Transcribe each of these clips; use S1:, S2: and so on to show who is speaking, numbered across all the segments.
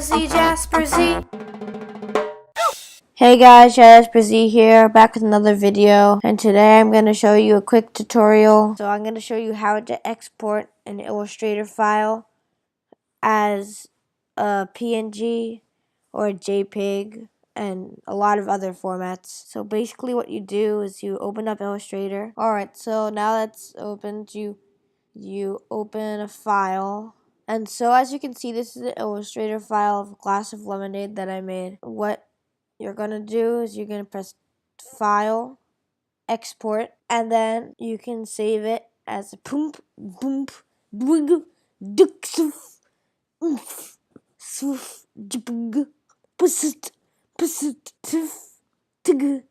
S1: Jasper Z.
S2: Hey guys, Jasper Z here, back with another video, and today I'm going to show you a quick tutorial. So I'm going to show you how to export an Illustrator file as a PNG or a JPEG and a lot of other formats. So basically what you do is you open up Illustrator. Alright, so now that's opened, you open a file. And so as you can see, this is an Illustrator file of a glass of lemonade that I made. What you're going to do is you're going to press File, Export, and then you can save it as a poomp, boomp, dwig, duk, soof, oomph, swoof, jipg, pussit, tif, tig,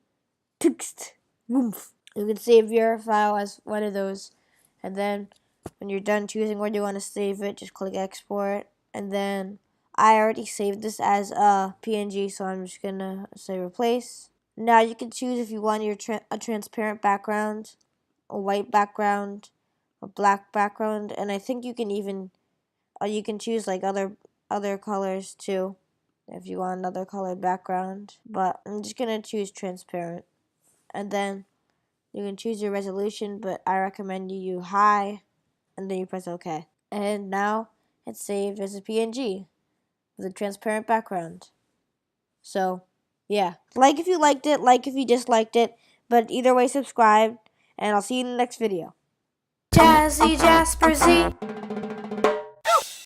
S2: tixt, woomph. You can save your file as one of those, and then when you're done choosing where you want to save it, just click Export, and then I already saved this as a PNG, so I'm just gonna say Replace. Now you can choose if you want a transparent background, a white background, a black background, and I think you can even you can choose like other colors too if you want another colored background. But I'm just gonna choose transparent, and then you can choose your resolution, but I recommend you use high, and then you press OK. And now it's saved as a PNG with a transparent background. So, yeah. Like if you liked it, like if you disliked it, but either way, subscribe, and I'll see you in the next video.
S1: Jazzy Jasper Z.